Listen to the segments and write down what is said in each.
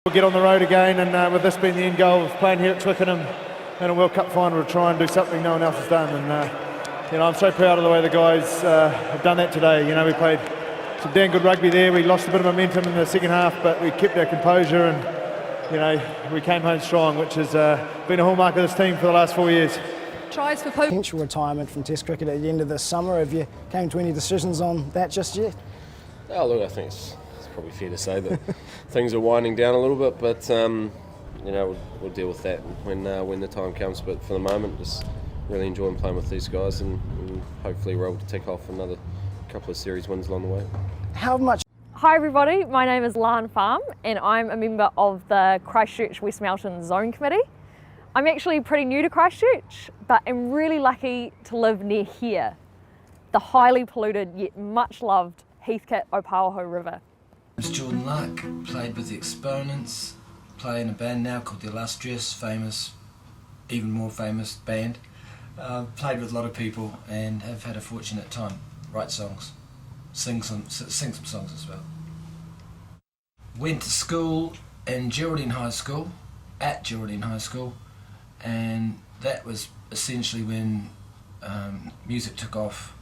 We'll get on the road again, and with this being the end goal of playing here at Twickenham in a World Cup final, to try and do something no one else has done. And I'm so proud of the way the guys have done that today. We played some damn good rugby there. We lost a bit of momentum in the second half, but we kept our composure, and we came home strong, which has been a hallmark of this team for the last 4 years. Tries for potential retirement from Test cricket at the end of this summer. Have you came to any decisions on that just yet? Oh, look, I think it's probably fair to say that things are winding down a little bit, but we'll deal with that when the time comes. But for the moment, just really enjoying playing with these guys, and hopefully we're able to tick off another couple of series wins along the way. How much? Hi everybody, my name is Lan Farm and I'm a member of the Christchurch West Melton Zone Committee. I'm actually pretty new to Christchurch, but I'm really lucky to live near here, the highly polluted yet much loved Heathcote Opawaho River. I'm Jordan Luck, played with the Exponents, play in a band now called The Illustrious, famous, even more famous band. Played with a lot of people and have had a fortunate time. Write songs, sing some songs as well. Went to school in Geraldine High School, at Geraldine High School, and that was essentially when music took off.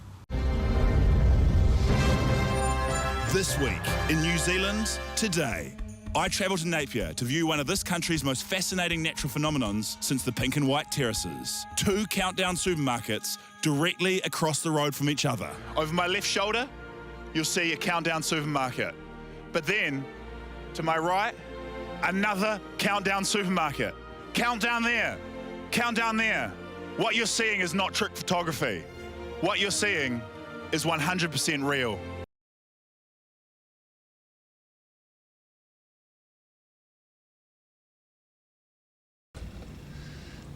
This week in New Zealand Today, I travelled to Napier to view one of this country's most fascinating natural phenomenons since the pink and white terraces. 2 countdown supermarkets directly across the road from each other. Over my left shoulder, you'll see a countdown supermarket. But then, to my right, another countdown supermarket. Countdown there, countdown there. What you're seeing is not trick photography. What you're seeing is 100% real.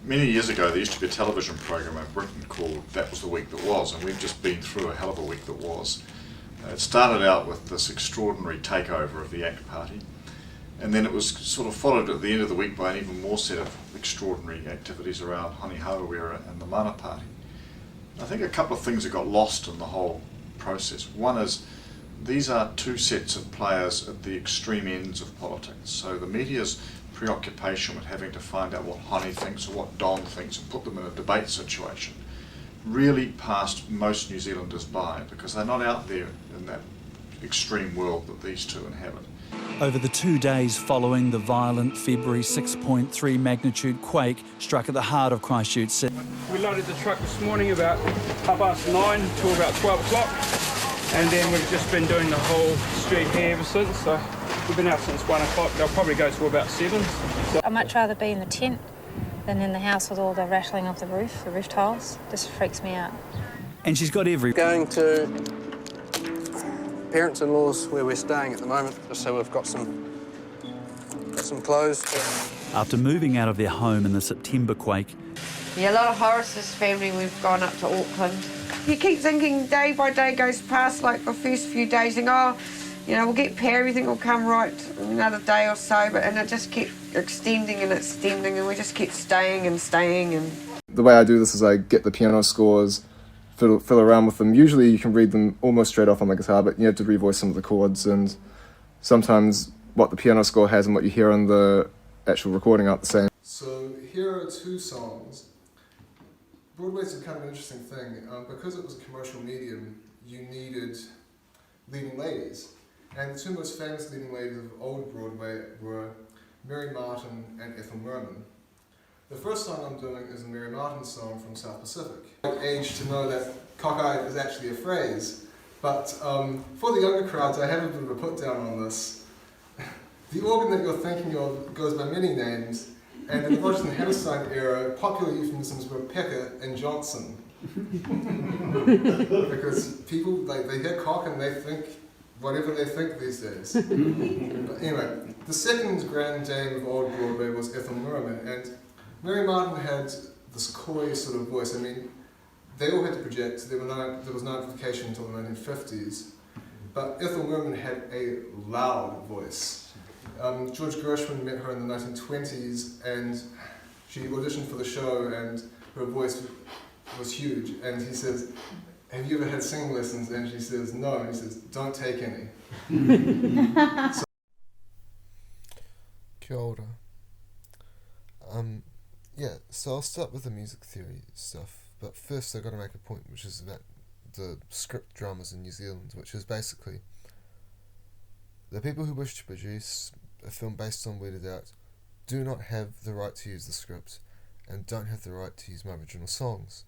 Many years ago, there used to be a television program in Britain called That Was the Week That Was, and we've just been through a hell of a week that was. It started out with this extraordinary takeover of the ACT Party, and then it was sort of followed at the end of the week by an even more set of extraordinary activities around Honi Haurawera and the Mana Party. I think a couple of things that got lost in the whole process. One is, these are 2 sets of players at the extreme ends of politics. So the media's preoccupation with having to find out what Honi thinks or what Don thinks and put them in a debate situation really passed most New Zealanders by, because they're not out there in that extreme world that these 2 inhabit. Over the 2 days following the violent February 6.3 magnitude quake struck at the heart of Christchurch City. We loaded the truck this morning about 9:30 till about 12 o'clock, and then we've just been doing the whole street here ever since. So we've been out since 1 o'clock. They'll probably go till about 7. So I'd much rather be in the tent than in the house with all the rattling of the roof tiles. This freaks me out. And she's got every... Going to parents-in-law's where we're staying at the moment, just so we've got some clothes. After moving out of their home in the September quake... Yeah, a lot of Horace's family, we've gone up to Auckland. You keep thinking day by day goes past, like the first few days, and we'll get pair, everything will come right in another day or so, and it just kept extending and extending, and we just kept staying and staying. And the way I do this is I get the piano scores, fiddle around with them. Usually you can read them almost straight off on the guitar, but you have to revoice some of the chords, and sometimes what the piano score has and what you hear on the actual recording aren't the same. So here are 2 songs. Broadway's a kind of an interesting thing. Because it was a commercial medium, you needed leading ladies. And the 2 most famous leading ladies of old Broadway were Mary Martin and Ethel Merman. The first song I'm doing is a Mary Martin song from South Pacific. I'm age to know that cockeyed is actually a phrase, but for the younger crowds I have a bit of a put down on this. The organ that you're thinking of goes by many names, and in the Rodgers and Hammerstein era, popular euphemisms were Pecker and Johnson. Because people, they hear cock and they think whatever they think these days. But anyway, the second grand dame of old Broadway was Ethel Merman, and Mary Martin had this coy sort of voice. I mean, they all had to project. There was no amplification until the 1950s. But Ethel Merman had a loud voice. George Gershwin met her in the 1920s, and she auditioned for the show, and her voice was huge. And he says, "Have you ever had singing lessons?" And she says, "No." And he says, "Don't take any." Kia ora. Yeah, so I'll start with the music theory stuff, but first I've got to make a point, which is about the script dramas in New Zealand, which is basically the people who wish to produce a film based on Weirded Out do not have the right to use the script and don't have the right to use my original songs.